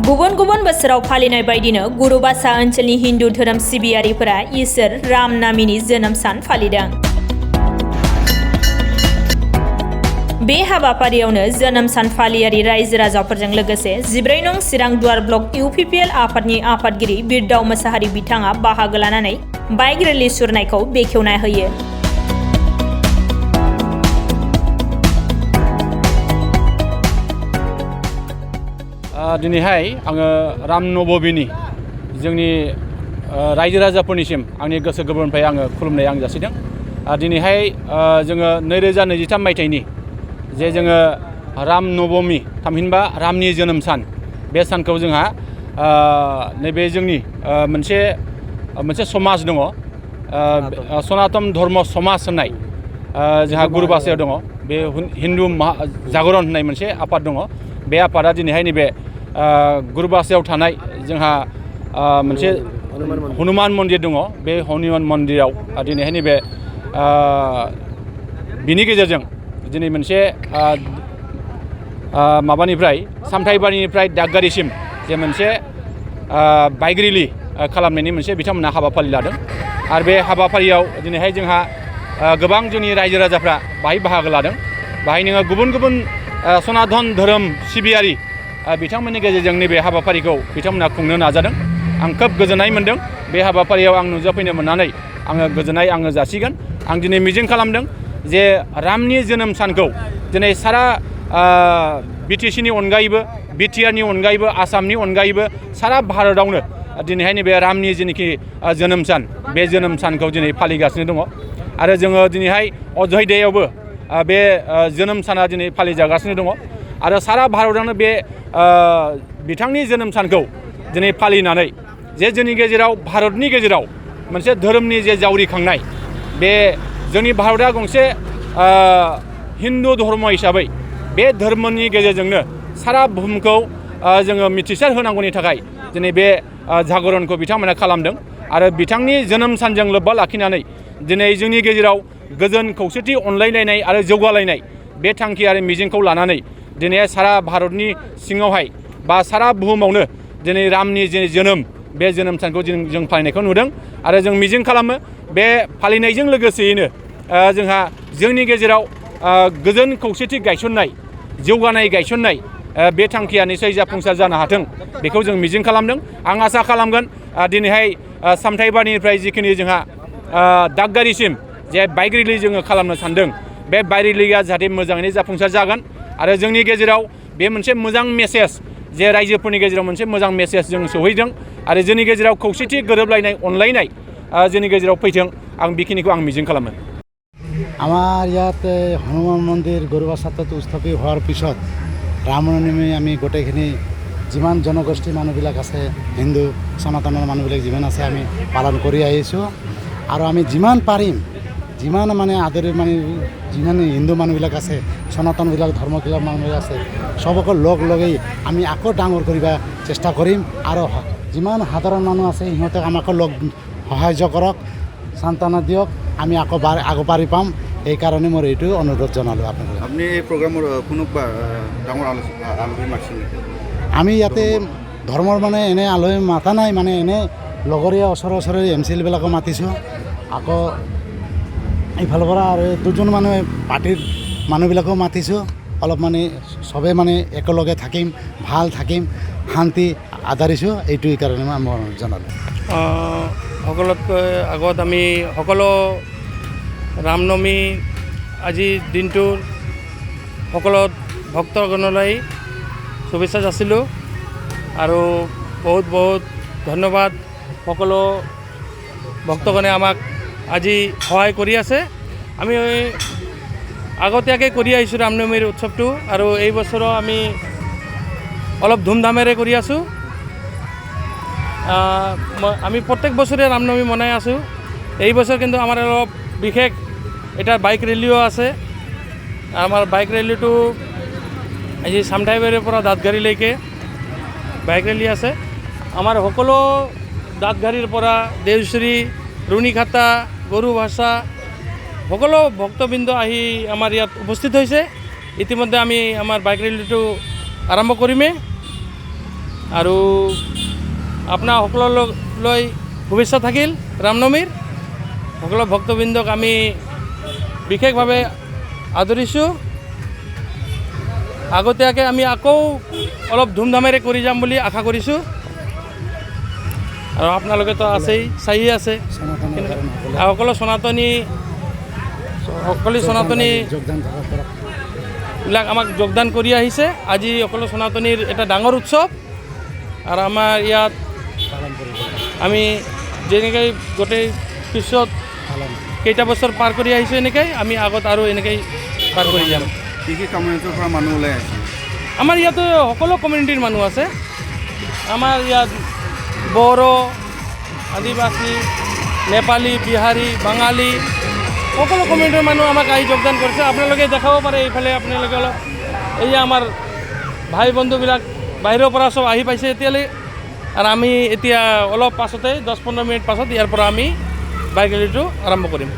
गुबुन गुबुन बोसोराव फालिनाय बायदिनो गुरुबासा ओनसोलनि हिन्दु धोरोम सिबियारिफोरा इसोर रामनामीनि जोनोम सान फालिदों। बे हाबाफारियावनो जोनोम सान फालियारि रायजो राजाफोरजों लोगोसे 14 नं चिरां दुवार ब्लक UPPL आफादनि आफादगिरि बिरदाव मोसाहारि बिथाङा बाहागो लानानै बाइक रेलि सुरनायखौ बेखेवना होयो। दिनैहाय आङो रामनबमीनि जोंनि रायजो राजाफोरनिसिम आंनि गोसो गोरबोनिफ्राय आङो खुलुमनाय आं जासिदों। दिनैहाय जोङो 2023 मायथाइनि जे जोङो रामनबमी थामहिनबा रामनि जोनोम सान बे सानखौ जोंहा नैबे जोंनि मोनसे समाज दङ, सनातन धर्म समाज होननाय जोंहा गुरुबासायाव दङ। बे हिन्दु जागरण होननाय मोनसे आफाद दङ। बे आफादा दिनैहाय नैबे गुरुबासायाव थानाय जोंहा मोनसे हनुमान मन्दिर दङ। बे हनुमान मन्दिराव दिनैहाय नैबे बिनि गेजेरजों दिनै मोनसे माबानिफ्राय सामथाइबारिनिफ्राय दागगारिसिम जे मोनसे बाइक रेलि खालामनायनि मोनसे बिथांमोनहा हाबाफारि लादों। आरो बे हाबाफारियाव दिनैहाय जोंहा गोबां जोंनि रायजो राजाफ्रा बाहाय बाहागो लादों। बाहाय नोङो गुबुन गुबुन सनातन धोरोम सिबियारि बिथांमोननि गेजेरजों नैबे हाबाफारिखौ बिथांमोनहा खुंनो नाजादों। आं खोब गोजोननाय मोनदों। बे हाबाफारियाव आं नुजाफैनो मोननानै आङो गोजोननाय जासिगोन। आं दिनै मिजिं खालामदों जे रामनि जोनोम सानखौ दिनै सारा BTCनि अनगायैबो BTRनि अनगायैबो आसामनि अनगायैबो सारा भारतआवनो दिनैहाय नैबे रामनि जेनोखि जोनोम सान बे जोनोम सानखौ दिनै फालिगासिनो दङ। आरो जोङो दिनैहाय अयोध्यायावबो बे जोनोम साना दिनै फालिजागासिनो दङ। आरो सारा भारतआवनो बे बिथांनि जोनोम सानखौ दिनै फालिनानै जे जोंनि गेजेराव भारतनि गेजेराव मोनसे धोरोमनि जे जावरिखांनाय, बे जोंनि भारतआ गंसे हिन्दु धर्म हिसाबै बे धर्मनि गेजेरजोंनो सारा बुहुमखौ जोङो मिथिसार होनांगौनि थाखाय दिनै बे जागरणखौ बिथांमोना खालामदों। आरो बिथांनि जोनोम सानजों लोब्बा लाखिनानै दिनै जोंनि गेजेराव गोजोन खौसेथि अनलायलायनाय आरो जौगालायनाय बे थांखि आरो मिजिंखौ लानानै दिनै सारा भारतनि सिङावहाय बा सारा बुहुमावनो दिनै रामनि जे जोनोम बे जोनोम सानखौ जों फालिनायखौ नुदों। आरो जों मिजिं खालामो बे फालिनायजों लोगोसेयैनो जोंहा जोंनि गेजेराव गोजोन खौसेथि गायसननाय, जौगानाय गायसननाय बे थांखिया निसय जाफुंसार जानो हाथों बेखौ जों मिजिं खालामदों। आं आसा खालामगोन दिनैहाय सामथाइबारिनिफ्राय जिखिनि जोंहा दागगारिसिम जे बाइक रेलि जोङो खालामनो सानदों, बे बाइक रेलिया जाहाथे मोजाङैनो जाफुंसार जागोन। आरो जोंनि गेजेराव बे मोनसे मोजां मेसेज, जे रायजोफोरनि गेजेराव मोनसे मोजां मेसेज जों सहैदों। आरो जोंनि गेजेराव खौसेथि गोरोबलायनाय अनलायनाय जोंनि गेजेराव फैथों, आं बेखिनिखौ आं मिजिं खालामो। আমাৰ ইয়াতে হনুমান মন্দিৰ গুৰুবাসাত স্থাপিত হোৱাৰ পিছত ৰামনৱমী আমি গোটেইখিনি যিমান জনগোষ্ঠী মানুহবিলাক আছে, হিন্দু সনাতনৰ মানুহবিলাক যিমান আছে আমি পালন কৰি আহিছোঁ। আৰু আমি যিমান পাৰিম, যিমান আদৰি যিমান হিন্দু মানুহবিলাক আছে, সনাতনবিলাক ধৰ্মবিলাক মানুহবিলাক আছে, চবকে লগাই আমি আকৌ ডাঙৰ কৰিব চেষ্টা কৰিম। আৰু যিমান সাধাৰণ মানুহ আছে সিহঁতে আমাকো সাহায্য কৰক, সান্তনা দিয়ক, আমি আকৌ আগবাঢ়ি পাম। এইকাৰণে মই এইটো অনুৰোধ জনালোঁ আপোনালোকক। আপুনি এই প্ৰগ্ৰামৰ কোনোবা ডাঙৰ আলহী মাতিছিল নেকি? আমি ইয়াতে ধৰ্মৰ এনে আলহী মাতা নাই, এনে লগৰীয়া ওচৰে MCLবিলাকো মাতিছোঁ। আকৌ এইফালৰ পৰা আৰু দুজন মানুহে পাৰ্টিৰ মানুহবিলাকো মাতিছোঁ। অলপ চবে একেলগে থাকিম, ভাল থাকিম, শান্তি আদৰিছোঁ। এইটোৰ কাৰণে মই জনালোঁ। সকলোতকৈ আগত আমি সকলো ৰামনৱমী আজিৰ দিনটোৰ সকলো ভক্তগণলৈ শুভেচ্ছা যাচিলোঁ। আৰু বহুত বহুত ধন্যবাদ, সকলো ভক্তগণে আমাক আজি সহায় কৰি আছে। আমি আগতীয়াকৈ কৰি আহিছোঁ ৰামনৱমীৰ উৎসৱটো, আৰু এই বছৰো আমি অলপ ধুমধামেৰে কৰি আছোঁ। আমি প্ৰত্যেক বছৰে ৰামনৱমী মনাই আছোঁ। এই বছৰ কিন্তু আমাৰ অলপ বিশেষ এটা বাইক ৰেলীও আছে। আমাৰ বাইক ৰেলীটো আজি চামথাইবাৰীৰ পৰা দাঁতগাড়ীলৈকে বাইক ৰেলী আছে। আমাৰ সকলো দাঁতগাড়ীৰ পৰা দেওশ্ৰী, ৰুণিখাটা, গৰুভাষা সকলো ভক্তবৃন্দ আহি আমাৰ ইয়াত উপস্থিত হৈছে। ইতিমধ্যে আমি আমাৰ বাইক ৰেলীটো আৰম্ভ কৰিমেই আৰু আপোনাৰ সকলোলৈ শুভেচ্ছা থাকিল ৰামনৱমীৰ। সকলো ভক্তবৃন্দক আমি বিশেষভাৱে আদৰিছোঁ। আগতীয়াকৈ আমি আকৌ অলপ ধুমধামেৰে কৰি যাম বুলি আশা কৰিছোঁ। আৰু আপোনালোকেতো আছেই, চায়ে আছে সকলো সনাতনী বিলাক আমাক যোগদান কৰি আহিছে। আজি সকলো সনাতনীৰ এটা ডাঙৰ উৎসৱ আৰু আমাৰ ইয়াত আমি যেনেকৈ গোটেই পিছত কেইটা বছৰ পাৰ কৰি আহিছোঁ, এনেকৈ আমি আগত আৰু এনেকৈ পাৰ কৰি যাম। কি কমিউনিটিৰ পৰা মানুহ ওলাই আছে? আমাৰ ইয়াতে সকলো কমিউনিটিৰ মানুহ আছে। আমাৰ ইয়াত বড়ো, আদিবাসী, নেপালী, বিহাৰী, বাঙালী সকলো কমিউনিটিৰ মানুহ আমাক আহি যোগদান কৰিছে। আপোনালোকে দেখাব পাৰে এইফালে, আপোনালোকে অলপ এই আমাৰ ভাই বন্ধুবিলাক বাহিৰৰ পৰা চব আহি পাইছে এতিয়ালৈ। আৰু আমি এতিয়া অলপ পাছতে 10-15 মিনিট পাছত ইয়াৰ পৰা আমি বাইক ৰেলীটো আৰম্ভ কৰিম।